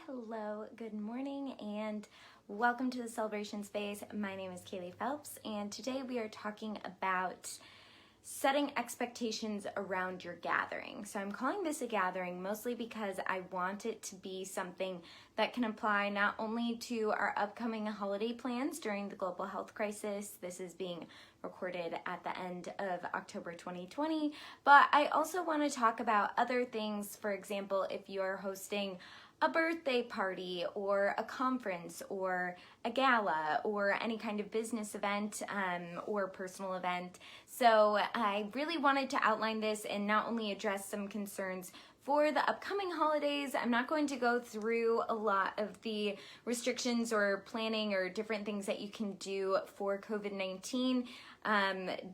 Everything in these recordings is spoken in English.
hello, good morning, and welcome to the Celebration Space. My name is Kaylee Phelps, and today we are talking about setting expectations around your gathering. So I'm calling this a gathering mostly because I want it to be something that can apply not only to our upcoming holiday plans during the global health crisis. This is being recorded at the end of October 2020, but I also want to talk about other things. For example, if you're hosting a birthday party or a conference or a gala or any kind of business event or personal event. So I really wanted to outline this and not only address some concerns for the upcoming holidays. I'm not going to go through a lot of the restrictions or planning or different things that you can do for COVID-19.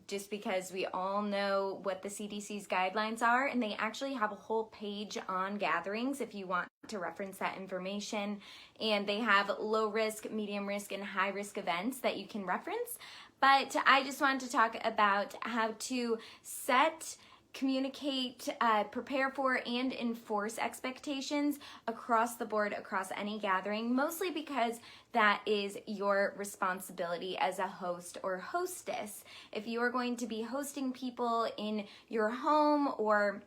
Just because we all know what the CDC's guidelines are, and they actually have a whole page on gatherings if you want to reference that information. And they have low risk, medium risk, and high risk events that you can reference. But I just wanted to talk about how to set, communicate, prepare for, and enforce expectations across the board, across any gathering, mostly because that is your responsibility as a host or hostess. If you are going to be hosting people in your home or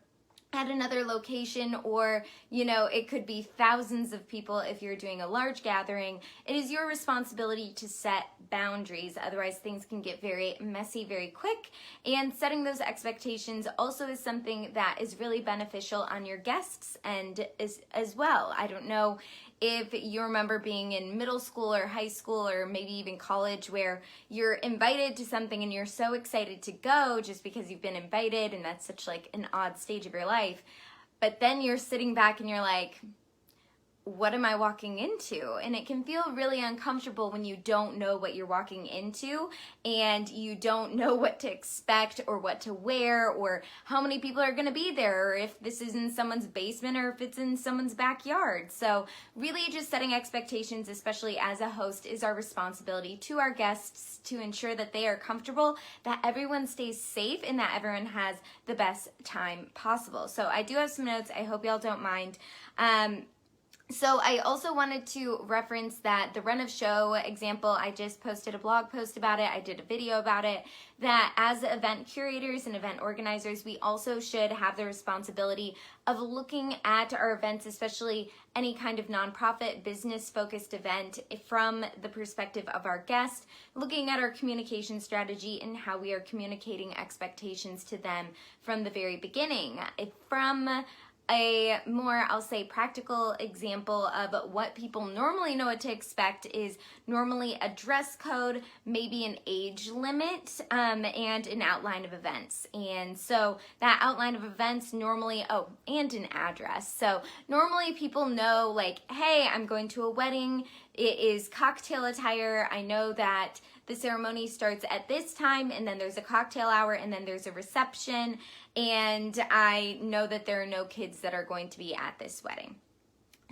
at another location, or it could be thousands of people if you're doing a large gathering, it is your responsibility to set boundaries. Otherwise things can get very messy very quick, and setting those expectations also is something that is really beneficial on your guests and as well. I don't know if you remember being in middle school or high school or maybe even college where you're invited to something and you're so excited to go just because you've been invited, and that's such like an odd stage of your life. But then you're sitting back and you're like, what am I walking into? And it can feel really uncomfortable when you don't know what you're walking into and you don't know what to expect or what to wear or how many people are going to be there, or if this is in someone's basement or if it's in someone's backyard. So really just setting expectations, especially as a host, is our responsibility to our guests to ensure that they are comfortable, that everyone stays safe, and that everyone has the best time possible. So I do have some notes. I hope y'all don't mind. So I also wanted to reference that the run of show example, I just posted a blog post about it. I did a video about it, that as event curators and event organizers, we also should have the responsibility of looking at our events, especially any kind of nonprofit business-focused event, from the perspective of our guest, looking at our communication strategy and how we are communicating expectations to them from the very beginning. From a more, I'll say, practical example of what people normally know what to expect is normally a dress code, maybe an age limit, and an outline of events. And so that outline of events normally, and an address. So normally people know, like, hey, I'm going to a wedding. It is cocktail attire. I know that the ceremony starts at this time, and then there's a cocktail hour, and then there's a reception, and I know that there are no kids that are going to be at this wedding.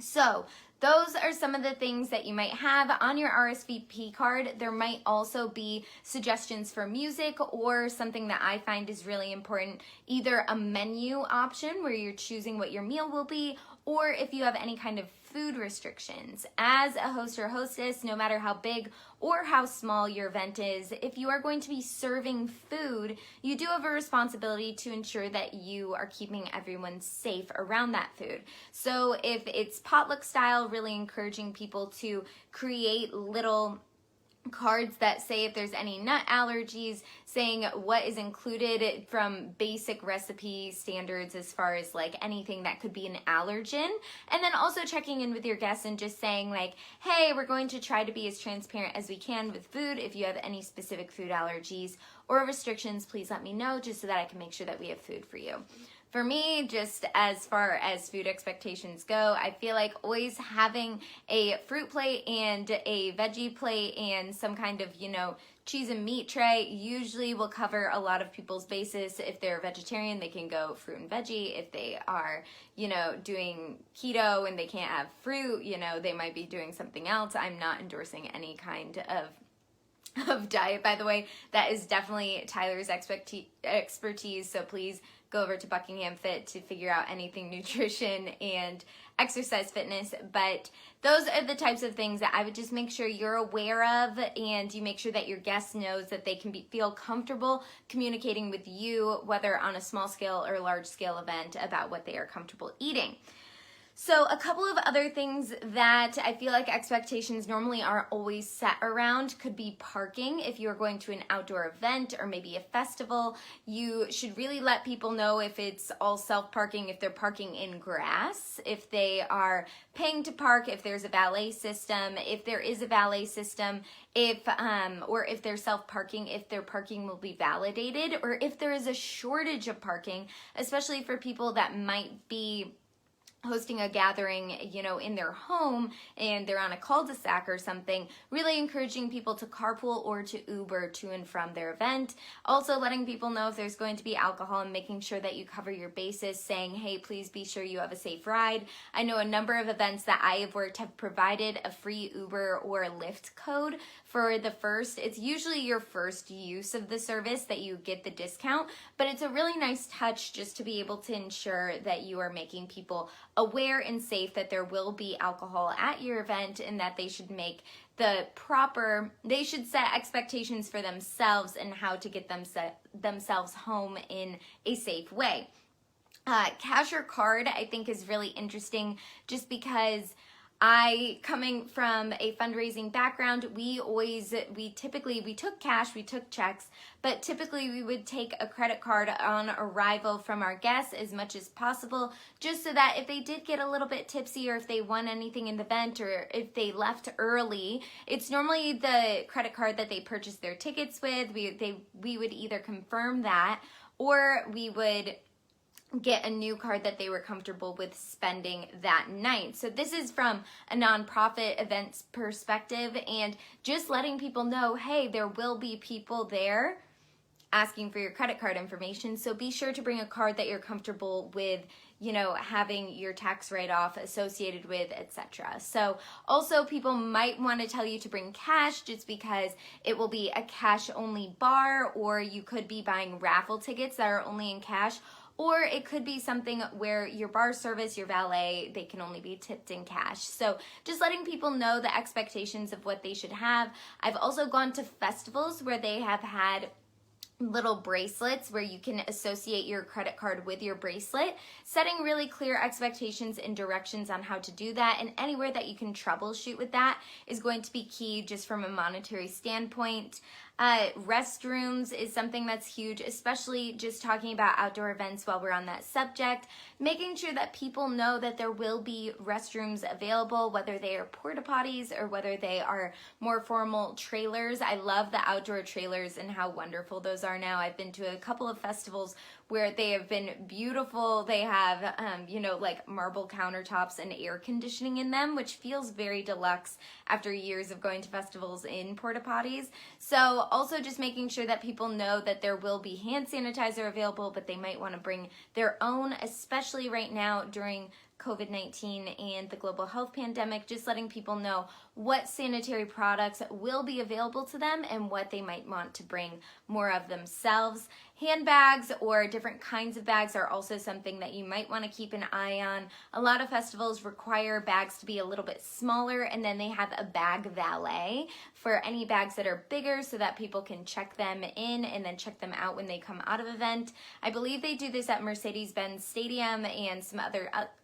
So those are some of the things that you might have on your RSVP card. There might also be suggestions for music, or something that I find is really important, either a menu option where you're choosing what your meal will be, or if you have any kind of food restrictions. As a host or hostess, no matter how big or how small your event is, if you are going to be serving food, you do have a responsibility to ensure that you are keeping everyone safe around that food. So if it's potluck style, really encouraging people to create little cards that say if there's any nut allergies, saying what is included from basic recipe standards as far as like anything that could be an allergen, and then also checking in with your guests and just saying like, hey, we're going to try to be as transparent as we can with food. If you have any specific food allergies or restrictions, please let me know, just so that I can make sure that we have food for you. For me, just as far as food expectations go, I feel like always having a fruit plate and a veggie plate and some kind of, cheese and meat tray usually will cover a lot of people's bases. If they're vegetarian, they can go fruit and veggie. If they are, doing keto and they can't have fruit, they might be doing something else. I'm not endorsing any kind of diet, by the way. That is definitely Tyler's expertise, so please go over to Buckingham Fit to figure out anything nutrition and exercise fitness. But those are the types of things that I would just make sure you're aware of, and you make sure that your guest knows that they can feel comfortable communicating with you, whether on a small scale or large scale event, about what they are comfortable eating. So a couple of other things that I feel like expectations normally aren't always set around could be parking. If you're going to an outdoor event or maybe a festival, you should really let people know if it's all self-parking, if they're parking in grass, if they are paying to park, if there's a valet system, if there is a valet system, or if they're self-parking, if their parking will be validated, or if there is a shortage of parking, especially for people that might be hosting a gathering, in their home and they're on a cul-de-sac or something, really encouraging people to carpool or to Uber to and from their event. Also letting people know if there's going to be alcohol and making sure that you cover your bases, saying, hey, please be sure you have a safe ride. I know a number of events that I have worked have provided a free Uber or Lyft code for it's usually your first use of the service that you get the discount, but it's a really nice touch just to be able to ensure that you are making people aware and safe that there will be alcohol at your event, and that they should they should set expectations for themselves and how to get themselves home in a safe way. Cash or card, I think, is really interesting, just because coming from a fundraising background, we took cash, we took checks, but typically we would take a credit card on arrival from our guests as much as possible, just so that if they did get a little bit tipsy, or if they won anything in the event, or if they left early, it's normally the credit card that they purchased their tickets with. We would either confirm that, or we would get a new card that they were comfortable with spending that night. So this is from a nonprofit events perspective, and just letting people know, hey, there will be people there asking for your credit card information, so be sure to bring a card that you're comfortable with, having your tax write-off associated with, etc. So also, people might want to tell you to bring cash, just because it will be a cash-only bar, or you could be buying raffle tickets that are only in cash, or it could be something where your bar service, your valet, they can only be tipped in cash. So just letting people know the expectations of what they should have. I've also gone to festivals where they have had little bracelets where you can associate your credit card with your bracelet, setting really clear expectations and directions on how to do that, and anywhere that you can troubleshoot with that is going to be key, just from a monetary standpoint. Restrooms is something that's huge, especially just talking about outdoor events while we're on that subject. Making sure that people know that there will be restrooms available, whether they are porta potties or whether they are more formal trailers. I love the outdoor trailers and how wonderful those are now. I've been to a couple of festivals where they have been beautiful. They have, like marble countertops and air conditioning in them, which feels very deluxe after years of going to festivals in porta potties. So also just making sure that people know that there will be hand sanitizer available, but they might want to bring their own, especially right now during COVID-19 and the global health pandemic, just letting people know what sanitary products will be available to them and what they might want to bring more of themselves. Handbags or different kinds of bags are also something that you might want to keep an eye on. A lot of festivals require bags to be a little bit smaller, and then they have a bag valet for any bags that are bigger, so that people can check them in and then check them out when they come out of event. I believe they do this at Mercedes-Benz Stadium and some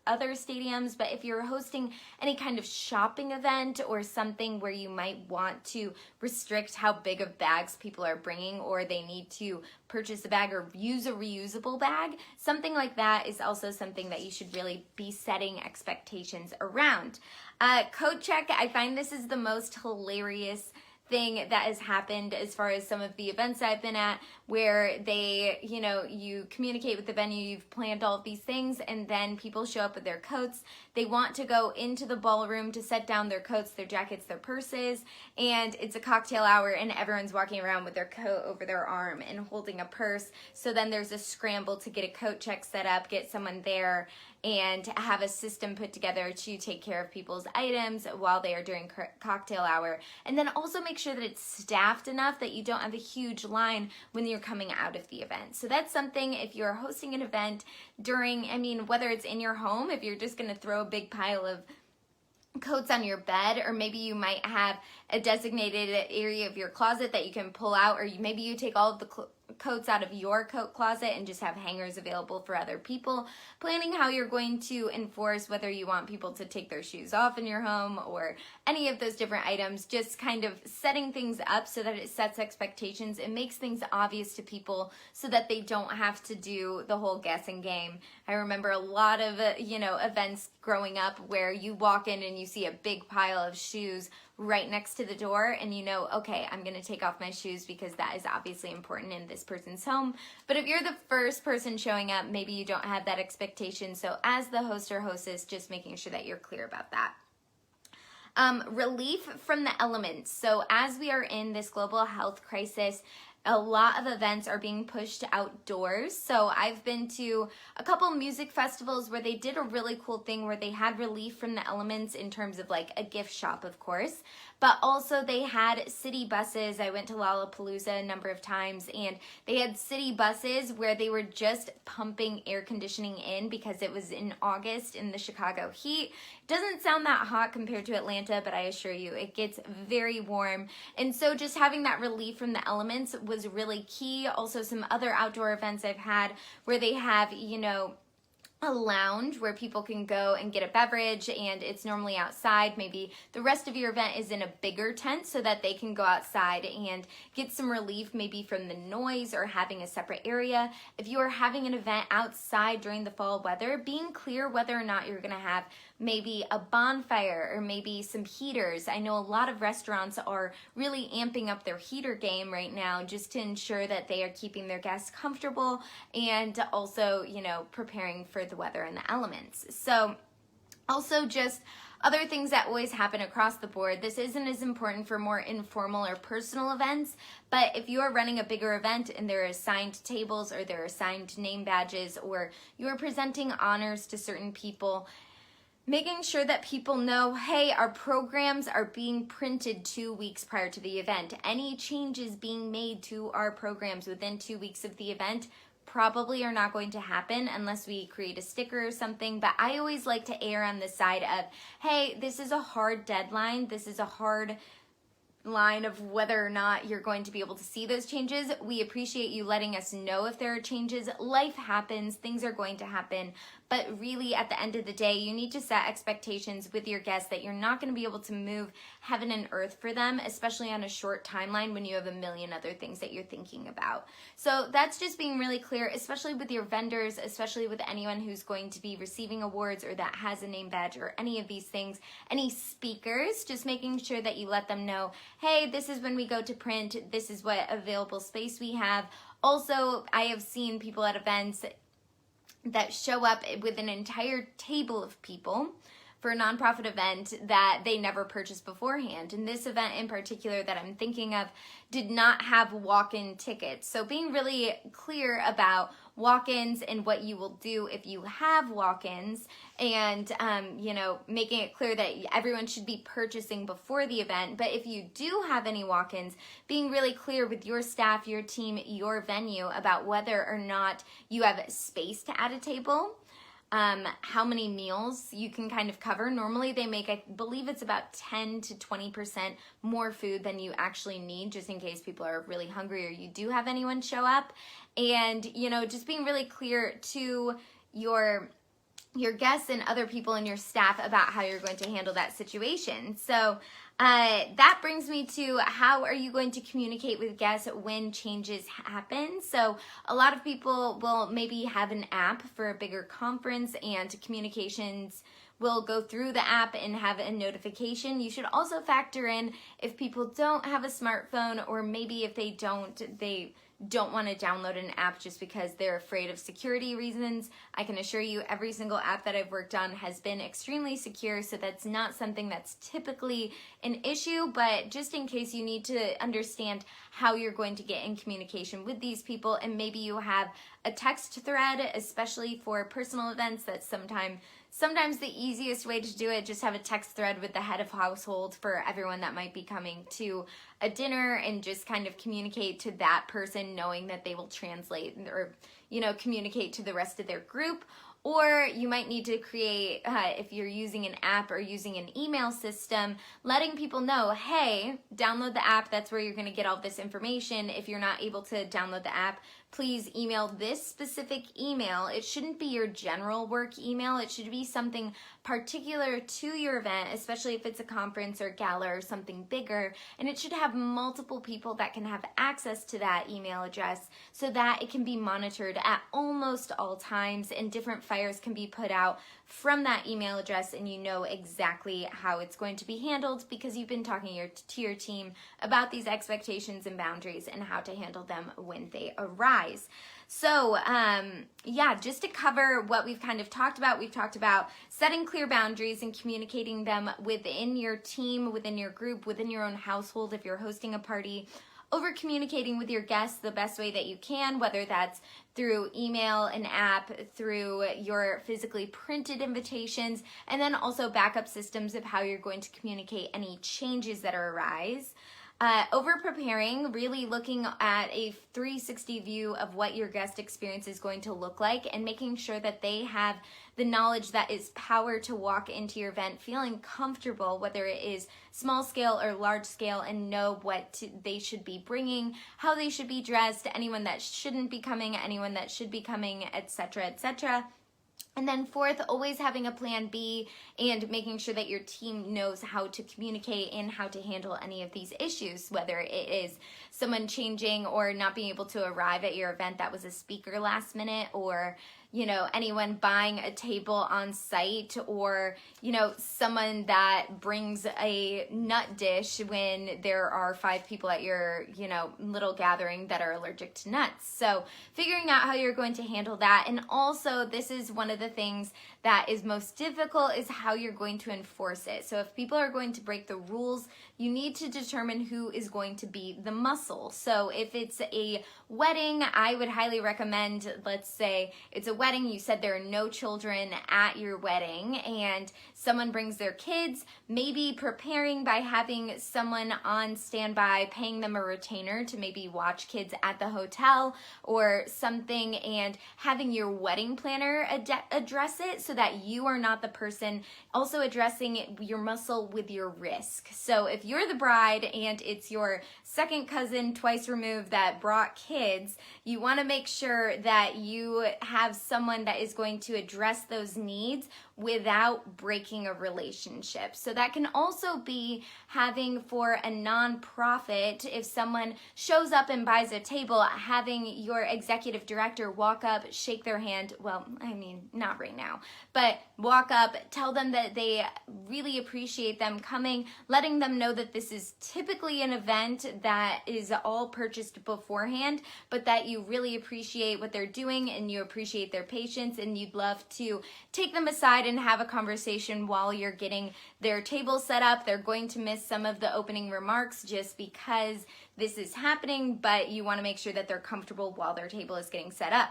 other stadiums, but if you're hosting any kind of shopping event or something where you might want to restrict how big of bags people are bringing, or they need to purchase a bag or use a reusable bag, something like that is also something that you should really be setting expectations around. Coat check, I find this is the most hilarious thing that has happened as far as some of the events I've been at, where they, you communicate with the venue, you've planned all of these things, and then people show up with their coats. They want to go into the ballroom to set down their coats, their jackets, their purses, and it's a cocktail hour and everyone's walking around with their coat over their arm and holding a purse. So then there's a scramble to get a coat check set up, get someone there, and have a system put together to take care of people's items while they are during cocktail hour. And then also make sure that it's staffed enough that you don't have a huge line when you're coming out of the event. So that's something, if you're hosting an event during, whether it's in your home, if you're just going to throw a big pile of coats on your bed, or maybe you might have a designated area of your closet that you can pull out, or maybe you take all of the coats out of your coat closet and just have hangers available for other people. Planning how you're going to enforce whether you want people to take their shoes off in your home or any of those different items, just kind of setting things up so that it sets expectations. It makes things obvious to people so that they don't have to do the whole guessing game. I remember a lot of events growing up where you walk in and you see a big pile of shoes right next to the door, and okay, I'm gonna take off my shoes because that is obviously important in this person's home. But if you're the first person showing up, maybe you don't have that expectation. So as the host or hostess, just making sure that you're clear about that. Relief from the elements. So as we are in this global health crisis, a lot of events are being pushed outdoors. So I've been to a couple music festivals where they did a really cool thing where they had relief from the elements in terms of like a gift shop, of course, but also they had city buses. I went to Lollapalooza a number of times, and they had city buses where they were just pumping air conditioning in because it was in August in the Chicago heat. Doesn't sound that hot compared to Atlanta, but I assure you it gets very warm. And so just having that relief from the elements was really key. Also, some other outdoor events I've had where they have, a lounge where people can go and get a beverage, and it's normally outside. Maybe the rest of your event is in a bigger tent so that they can go outside and get some relief maybe from the noise or having a separate area. If you are having an event outside during the fall weather, being clear whether or not you're going to have maybe a bonfire or maybe some heaters. I know a lot of restaurants are really amping up their heater game right now just to ensure that they are keeping their guests comfortable and also, preparing for the weather and the elements. So also just other things that always happen across the board. This isn't as important for more informal or personal events, but if you are running a bigger event and there are assigned tables or there are assigned name badges or you're presenting honors to certain people, making sure that people know, hey, our programs are being printed 2 weeks prior to the event. Any changes being made to our programs within 2 weeks of the event probably are not going to happen unless we create a sticker or something. But I always like to err on the side of, hey, this is a hard deadline. This is a hard line of whether or not you're going to be able to see those changes. We appreciate you letting us know if there are changes. Life happens, things are going to happen, but really at the end of the day, you need to set expectations with your guests that you're not going to be able to move heaven and earth for them, especially on a short timeline when you have a million other things that you're thinking about. So that's just being really clear, especially with your vendors, especially with anyone who's going to be receiving awards or that has a name badge or any of these things, any speakers, just making sure that you let them know, hey, this is when we go to print, this is what available space we have. Also, I have seen people at events that show up with an entire table of people for a nonprofit event that they never purchased beforehand. And this event in particular that I'm thinking of did not have walk-in tickets. So being really clear about walk-ins and what you will do if you have walk-ins, and making it clear that everyone should be purchasing before the event. But if you do have any walk-ins, being really clear with your staff, your team, your venue about whether or not you have space to add a table, how many meals you can kind of cover. Normally they make, I believe it's about 10 to 20% more food than you actually need, just in case people are really hungry or you do have anyone show up. And, just being really clear to your guests and other people in your staff about how you're going to handle that situation. So that brings me to how are you going to communicate with guests when changes happen. So a lot of people will maybe have an app for a bigger conference, and communications will go through the app and have a notification. You should also factor in if people don't have a smartphone, or maybe if they don't want to download an app just because they're afraid of security reasons. I can assure you every single app that I've worked on has been extremely secure, so that's not something that's typically an issue, but just in case you need to understand how you're going to get in communication with these people, and maybe you have a text thread, especially for personal events, that's sometimes sometimes the easiest way to do it, just have a text thread with the head of household for everyone that might be coming to a dinner, and just kind of communicate to that person, knowing that they will translate or, communicate to the rest of their group. Or you might need to create, if you're using an app or using an email system, letting people know, hey, download the app. That's where you're going to get all this information. If you're not able to download the app, please email this specific email. It shouldn't be your general work email. It should be something particular to your event, especially if it's a conference or gala or something bigger. And it should have multiple people that can have access to that email address, so that it can be monitored at almost all times, and different fires can be put out from that email address, and you know exactly how it's going to be handled because you've been talking to your team about these expectations and boundaries and how to handle them when they arise. So just to cover what we've kind of talked about, we've talked about setting clear boundaries and communicating them within your team, within your group, within your own household if you're hosting a party. Over communicating with your guests the best way that you can, whether that's through email, an app, through your physically printed invitations, and then also backup systems of how you're going to communicate any changes that arise. Over preparing, really looking at a 360 view of what your guest experience is going to look like, and making sure that they have the knowledge that is power to walk into your event feeling comfortable, whether it is small scale or large scale, and know what they should be bringing, how they should be dressed, anyone that shouldn't be coming, anyone that should be coming, etc., etc. And then fourth, always having a plan B and making sure that your team knows how to communicate and how to handle any of these issues, whether it is someone changing or not being able to arrive at your event that was a speaker last minute, or anyone buying a table on site, or, someone that brings a nut dish when there are 5 people at your, little gathering that are allergic to nuts. So figuring out how you're going to handle that. And also, this is one of the things that is most difficult, is how you're going to enforce it. So if people are going to break the rules, you need to determine who is going to be the muscle. So if it's a wedding, I would highly recommend, let's say it's a wedding, you said there are no children at your wedding, and someone brings their kids, maybe preparing by having someone on standby, paying them a retainer to maybe watch kids at the hotel or something, and having your wedding planner address it, so that you are not the person also addressing your muscle with your risk. So if you're the bride and it's your second cousin twice removed that brought kids, you want to make sure that you have someone that is going to address those needs without breaking a relationship. So that can also be having, for a nonprofit, if someone shows up and buys a table, having your executive director walk up, shake their hand, well, I mean, not right now, but walk up, tell them that they really appreciate them coming, letting them know that this is typically an event that is all purchased beforehand, but that you really appreciate what they're doing and you appreciate their patience, and you'd love to take them aside and have a conversation while you're getting their table set up. They're going to miss some of the opening remarks just because this is happening, but you want to make sure that they're comfortable while their table is getting set up.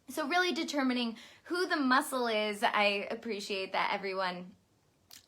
So really determining who the muscle is. I appreciate that everyone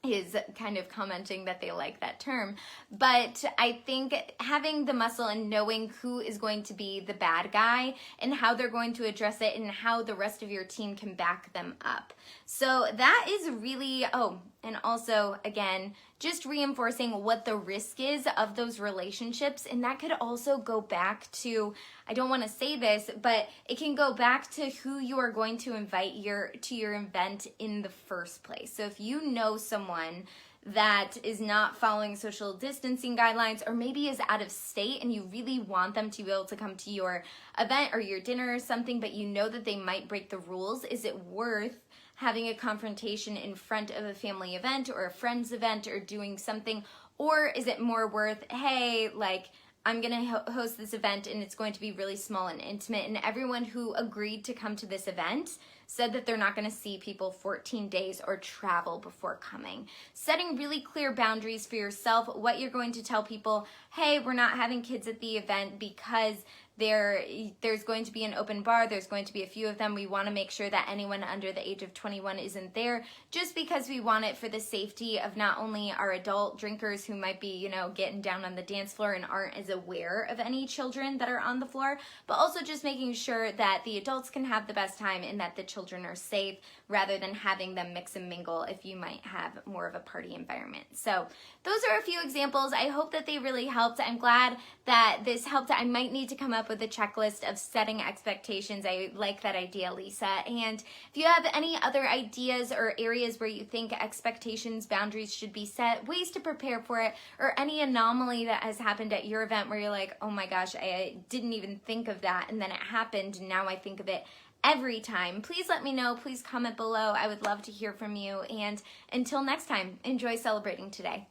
is kind of commenting that they like that term, but I think having the muscle and knowing who is going to be the bad guy and how they're going to address it and how the rest of your team can back them up. So that is really, and also again, just reinforcing what the risk is of those relationships. And that could also go back to, I don't want to say this, but it can go back to who you are going to invite to your event in the first place. So if you know someone that is not following social distancing guidelines, or maybe is out of state and you really want them to be able to come to your event or your dinner or something, but you know that they might break the rules, is it worth having a confrontation in front of a family event or a friend's event or doing something? Or is it more worth, hey, like, I'm going to host this event and it's going to be really small and intimate, and everyone who agreed to come to this event said that they're not going to see people 14 days or travel before coming. Setting really clear boundaries for yourself, what you're going to tell people, hey, we're not having kids at the event because There's going to be an open bar. There's going to be a few of them. We want to make sure that anyone under the age of 21 isn't there, just because we want it for the safety of not only our adult drinkers who might be, you know, getting down on the dance floor and aren't as aware of any children that are on the floor, but also just making sure that the adults can have the best time and that the children are safe, rather than having them mix and mingle if you might have more of a party environment. So those are a few examples. I hope that they really helped. I'm glad that this helped. I might need to come up with a checklist of setting expectations. I like that idea, Lisa. And if you have any other ideas or areas where you think expectations, boundaries should be set, ways to prepare for it, or any anomaly that has happened at your event where you're like, oh my gosh, I didn't even think of that, and then it happened, and now I think of it every time, please let me know. Please comment below. I would love to hear from you. And until next time, enjoy celebrating today.